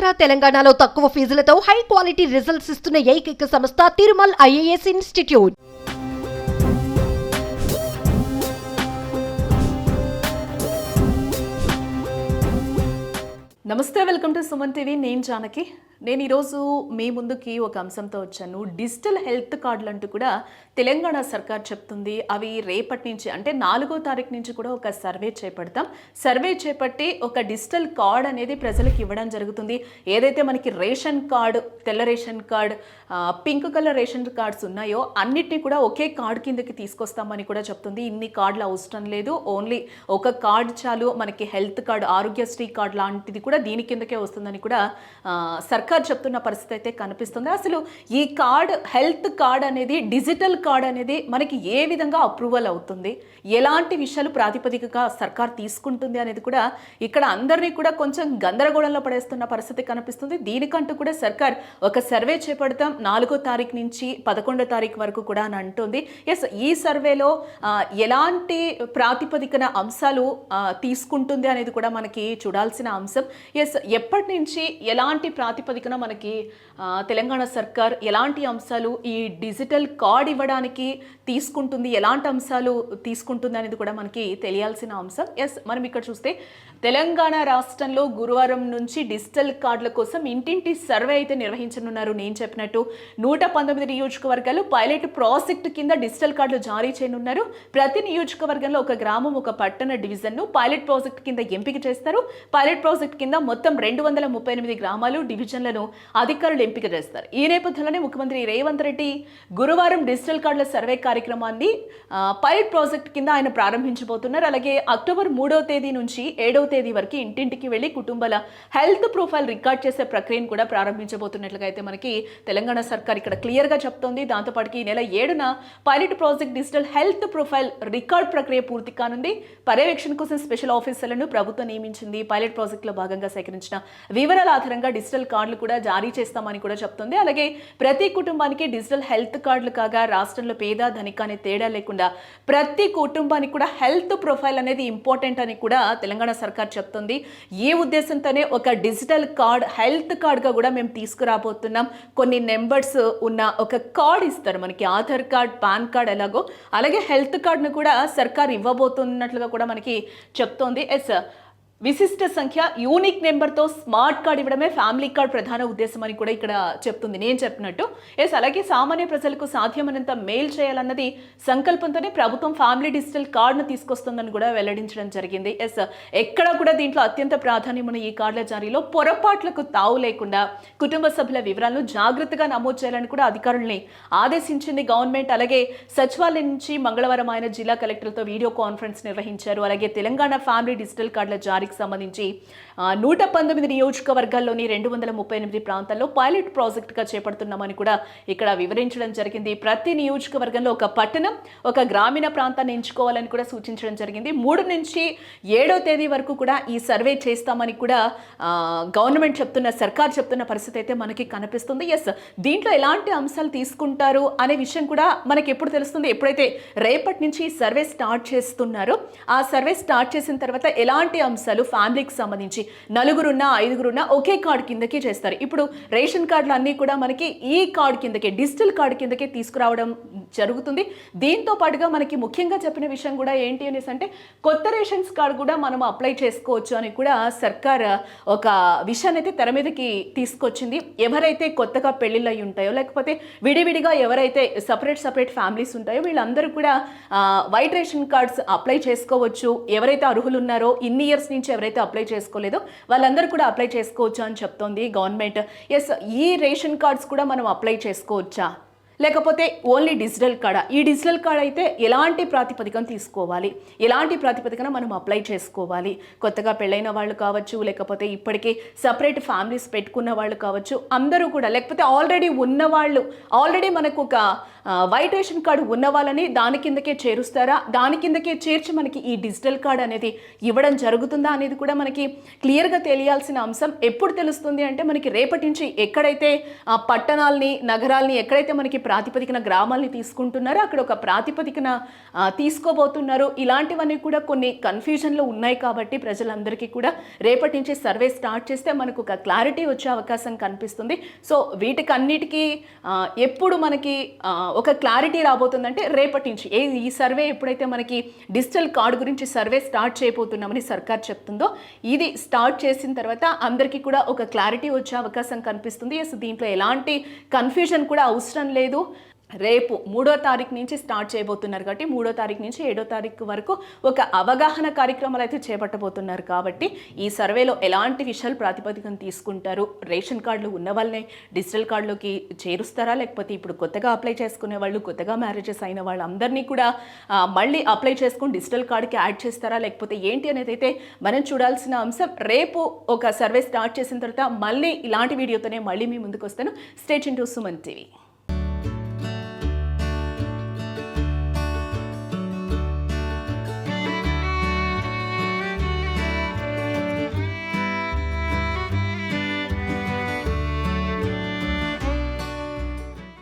ఆంధ్ర తెలంగాణలో తక్కువ ఫీజులతో high quality results ఇస్తున్న ఏకైక సంస్థ తిరుమల్ ఐఏఎస్ ఇన్స్టిట్యూట్. నమస్తే, వెల్కమ్ టు సుమన్ టీవీ. నేను జానకి. నేను ఈరోజు మీ ముందుకి ఒక అంశంతో వచ్చాను. డిజిటల్ హెల్త్ కార్డులు అంటూ కూడా తెలంగాణ సర్కార్ చెప్తుంది. అవి రేపటి నుంచి అంటే 4వ తారీఖు నుంచి కూడా ఒక సర్వే చేపడతాం. సర్వే చేపట్టి ఒక డిజిటల్ కార్డ్ అనేది ప్రజలకు ఇవ్వడం జరుగుతుంది. ఏదైతే మనకి రేషన్ కార్డు, తెల్ల ration card, pink colour ration cards ఉన్నాయో అన్నిటినీ కూడా ఒకే కార్డు కిందకి తీసుకొస్తామని కూడా చెప్తుంది. ఇన్ని కార్డులు అవసరం లేదు, ఓన్లీ ఒక కార్డు చాలు. మనకి హెల్త్ కార్డు, ఆరోగ్యశ్రీ కార్డు లాంటిది కూడా దీని కిందకే వస్తుందని కూడా సర్కార్ చెప్తున్న పరిస్థితి అయితే కనిపిస్తుంది. అసలు ఈ కార్డ్, హెల్త్ కార్డ్ అనేది, డిజిటల్ కార్డ్ అనేది మనకి ఏ విధంగా అప్రూవల్ అవుతుంది, ఎలాంటి విషయాలు ప్రాతిపదికగా సర్కార్ తీసుకుంటుంది అనేది కూడా ఇక్కడ అందరినీ కూడా కొంచెం గందరగోళంలో పడేస్తున్న పరిస్థితి కనిపిస్తుంది. దీనికంటూ కూడా సర్కార్ ఒక సర్వే చేపడతాం 4వ తారీఖు నుంచి 11వ తారీఖు వరకు కూడా అని అంటుంది. ఎస్, ఈ సర్వేలో ఎలాంటి ప్రాతిపదికన అంశాలు తీసుకుంటుంది అనేది కూడా మనకి చూడాల్సిన అంశం. ఎస్, ఎప్పటి నుంచి ఎలాంటి ప్రాతిపదికన మనకి తెలంగాణ సర్కార్ ఎలాంటి అంశాలు ఈ డిజిటల్ కార్డ్ ఇవ్వడానికి తీసుకుంటుంది, ఎలాంటి అంశాలు తీసుకుంటుంది అనేది కూడా మనకి తెలియాల్సిన అంశం. ఎస్, మనం ఇక్కడ చూస్తే తెలంగాణ రాష్ట్రంలో గురువారం నుంచి డిజిటల్ కార్డుల కోసం ఇంటింటి సర్వే అయితే నిర్వహించనున్నారు. నేను చెప్పినట్టు 119 నియోజకవర్గాలు పైలట్ ప్రాజెక్ట్ కింద డిజిటల్ కార్డులు జారీ చేయనున్నారు. ప్రతి నియోజకవర్గంలో ఒక గ్రామం, ఒక పట్టణ డివిజన్ను పైలట్ ప్రాజెక్ట్ కింద ఎంపిక చేస్తారు. పైలట్ ప్రాజెక్ట్ కింద మొత్తం 238 గ్రామాలు, డివిజన్లను అధికారులు ఎంపిక చేస్తారు. ఈ నేపథ్యంలోనే ముఖ్యమంత్రి రేవంత్ రెడ్డి గురువారం డిజిటల్ కార్డుల సర్వే కార్యక్రమాన్ని పైలట్ ప్రాజెక్ట్ కింద ఆయన ప్రారంభించబోతున్నారు. అలాగే అక్టోబర్ 3వ తేదీ నుంచి 7వ తేదీ వరకు ఇంటింటికి వెళ్లి కుటుంబాల హెల్త్ ప్రొఫైల్ రికార్డ్ చేసే ప్రక్రియను కూడా ప్రారంభించబోతున్నట్లుగా అయితే మనకి తెలంగాణ సర్కార్ ఇక్కడ క్లియర్ గా చెప్తోంది. దాంతోపాటు ఈ నెల 7న pilot project digital health profile record ప్రక్రియ పూర్తి కానుంది. పర్యవేక్షణ కోసం స్పెషల్ ఆఫీసర్లను ప్రభుత్వం నియమించింది. పైలట్ ప్రాజెక్ట్ లో భాగంగా సేకరించిన వివరాల ఆధారంగా డిజిటల్ కార్డులు కూడా జారీ చేస్తామని కూడా చెప్తుంది. అలాగే ప్రతి కుటుంబానికి డిజిటల్ హెల్త్ కార్డులు కాగా రాష్ట్రంలో పేద, ధనిక అనే తేడా లేకుండా ప్రతి కుటుంబానికి కూడా హెల్త్ ప్రొఫైల్ అనేది ఇంపార్టెంట్ అని కూడా తెలంగాణ సర్కార్ చెప్తుంది. ఈ ఉద్దేశంతోనే ఒక డిజిటల్ కార్డ్, హెల్త్ కార్డ్గా కూడా మేము తీసుకురాబోతున్నాం. కొన్ని నెంబర్స్ ఉన్న ఒక కార్డ్ ఇస్తారు మనకి, ఆధార్ కార్డ్, పాన్ కార్డ్ ఎలాగో అలాగే హెల్త్ కార్డ్ను కూడా సర్కార్ ఇవ్వబోతున్నట్లుగా కూడా మనకి చెప్తోంది. ఎస్, విశిష్ట సంఖ్య, యూనిక్ నెంబర్తో స్మార్ట్ కార్డ్ ఇవ్వడమే ఫ్యామిలీ కార్డ్ ప్రధాన ఉద్దేశం అని కూడా ఇక్కడ చెప్తుంది. నేను చెప్పినట్టు ఎస్, అలాగే సామాన్య ప్రజలకు సాధ్యమైనంత మేల్ చేయాలన్నది సంకల్పంతోనే ప్రభుత్వం ఫ్యామిలీ డిజిటల్ కార్డును తీసుకొస్తుందని కూడా వెల్లడించడం జరిగింది. ఎస్, ఎక్కడ కూడా దీంట్లో అత్యంత ప్రాధాన్యం ఉన్న ఈ కార్డుల జారీలో పొరపాట్లకు తావు లేకుండా కుటుంబ సభ్యుల వివరాలను జాగ్రత్తగా నమోదు చేయాలని కూడా అధికారుల్ని ఆదేశించింది గవర్నమెంట్. అలాగే సచివాలయం నుంచి మంగళవారం ఆయన జిల్లా కలెక్టర్లతో వీడియో కాన్ఫరెన్స్ నిర్వహించారు. అలాగే తెలంగాణ ఫ్యామిలీ డిజిటల్ కార్డుల జారీ సంబంధించి 119 నియోజకవర్గాల్లోని 238 ప్రాంతాల్లో పైలట్ ప్రాజెక్ట్ గా చేపడుతున్నామని కూడా ఇక్కడ వివరించడం జరిగింది. ప్రతి నియోజకవర్గంలో ఒక పట్టణం, ఒక గ్రామీణ ప్రాంతాన్ని ఎంచుకోవాలని కూడా సూచించడం జరిగింది. 3 నుంచి 7వ తేదీ వరకు కూడా ఈ సర్వే చేస్తామని కూడా గవర్నమెంట్ చెప్తున్న, సర్కార్ చెప్తున్న పరిస్థితి అయితే మనకి కనిపిస్తుంది. ఎస్, దీంట్లో ఎలాంటి అంశాలు తీసుకుంటారు అనే విషయం కూడా మనకి ఎప్పుడు తెలుస్తుంది, ఎప్పుడైతే రేపటి నుంచి సర్వే స్టార్ట్ చేస్తున్నారో ఆ సర్వే స్టార్ట్ చేసిన తర్వాత ఎలాంటి అంశాలు ఫ్యామిలీకి సంబంధించి 4గురున్నా 5గురున్నా ఒకే కార్డు కిందకే చేస్తారు. ఇప్పుడు రేషన్ కార్డులు అన్నీ కూడా మనకి ఈ కార్డు కిందకే, డిజిటల్ కార్డు కిందకే తీసుకురావడం జరుగుతుంది. దీంతో పాటుగా మనకి ముఖ్యంగా చెప్పిన విషయం కూడా ఏంటి అనేసి అంటే కొత్త రేషన్స్ కార్డు కూడా మనం అప్లై చేసుకోవచ్చు అని కూడా సర్కార్ ఒక విషయాన్ని అయితే తెర మీదకి తీసుకొచ్చింది. ఎవరైతే కొత్తగా పెళ్లిళ్ళు అయి ఉంటాయో, లేకపోతే విడివిడిగా ఎవరైతే సపరేట్ ఫ్యామిలీస్ ఉంటాయో వీళ్ళందరూ కూడా వైట్ రేషన్ కార్డ్స్ అప్లై చేసుకోవచ్చు. ఎవరైతే అర్హులు ఉన్నారో, ఇన్ని ఇయర్స్ నుంచి ఎవరైతే అప్లై చేసుకోలేదో వాళ్ళందరూ కూడా అప్లై చేసుకోవచ్చు అని చెప్తోంది గవర్నమెంట్. ఎస్, ఈ రేషన్ కార్డ్స్ కూడా మనం అప్లై చేసుకోవచ్చా, లేకపోతే ఓన్లీ డిజిటల్ కార్డా? ఈ డిజిటల్ కార్డ్ అయితే ఎలాంటి ప్రాతిపదికన తీసుకోవాలి, ఎలాంటి ప్రాతిపదికన మనం అప్లై చేసుకోవాలి? కొత్తగా పెళ్ళైన వాళ్ళు కావచ్చు, లేకపోతే ఇప్పటికే సపరేట్ ఫ్యామిలీస్ పెట్టుకున్న వాళ్ళు కావచ్చు, అందరూ కూడా, లేకపోతే ఆల్రెడీ ఉన్నవాళ్ళు, ఆల్రెడీ మనకు ఒక వైట్ రేషన్ కార్డు ఉన్న వాళ్ళని దాని కిందకే చేరుస్తారా, దాని కిందకే చేర్చి మనకి ఈ డిజిటల్ కార్డ్ అనేది ఇవ్వడం జరుగుతుందా అనేది కూడా మనకి క్లియర్గా తెలియాల్సిన అంశం. ఎప్పుడు తెలుస్తుంది అంటే మనకి రేపటి నుంచి ఎక్కడైతే పట్టణాలని, నగరాలని ఎక్కడైతే మనకి ప్రాతిపదికన గ్రామాల్ని తీసుకుంటున్నారు, అక్కడ ఒక ప్రాతిపదికన తీసుకోబోతున్నారు. ఇలాంటివన్నీ కూడా కొన్ని కన్ఫ్యూజన్లు ఉన్నాయి కాబట్టి ప్రజలందరికీ కూడా రేపటి నుంచి సర్వే స్టార్ట్ చేస్తే మనకు ఒక క్లారిటీ వచ్చే అవకాశం కనిపిస్తుంది. సో వీటికన్నిటికీ ఎప్పుడు మనకి ఒక క్లారిటీ రాబోతుందంటే రేపటి నుంచి ఈ సర్వే ఎప్పుడైతే మనకి డిజిటల్ కార్డు గురించి సర్వే స్టార్ట్ చేయబోతున్నామని సర్కార్ చెప్తుందో, ఇది స్టార్ట్ చేసిన తర్వాత అందరికీ కూడా ఒక క్లారిటీ వచ్చే అవకాశం కనిపిస్తుంది. దీంట్లో ఎలాంటి కన్ఫ్యూజన్ కూడా అవసరం లేదు. రేపు 3వ తారీఖు నుంచి స్టార్ట్ చేయబోతున్నారు కాబట్టి 3వ తారీఖు నుంచి 7వ తారీఖు వరకు ఒక అవగాహన కార్యక్రమాలు అయితే చేపట్టబోతున్నారు. కాబట్టి ఈ సర్వేలో ఎలాంటి విషయాలు ప్రాతిపదికన తీసుకుంటారు, రేషన్ కార్డులు ఉన్న వాళ్ళని డిజిటల్ కార్డులోకి చేరుస్తారా, లేకపోతే ఇప్పుడు కొత్తగా అప్లై చేసుకునే వాళ్ళు, కొత్తగా మ్యారేజెస్ అయిన వాళ్ళందరినీ కూడా మళ్ళీ అప్లై చేసుకుని డిజిటల్ కార్డుకి యాడ్ చేస్తారా, లేకపోతే ఏంటి అనేది అయితే మనం చూడాల్సిన అంశం. రేపు ఒక సర్వే స్టార్ట్ చేసిన తర్వాత మళ్ళీ ఇలాంటి వీడియోతోనే మళ్ళీ మీ ముందుకు వస్తాను. Stay tuned to Suman TV.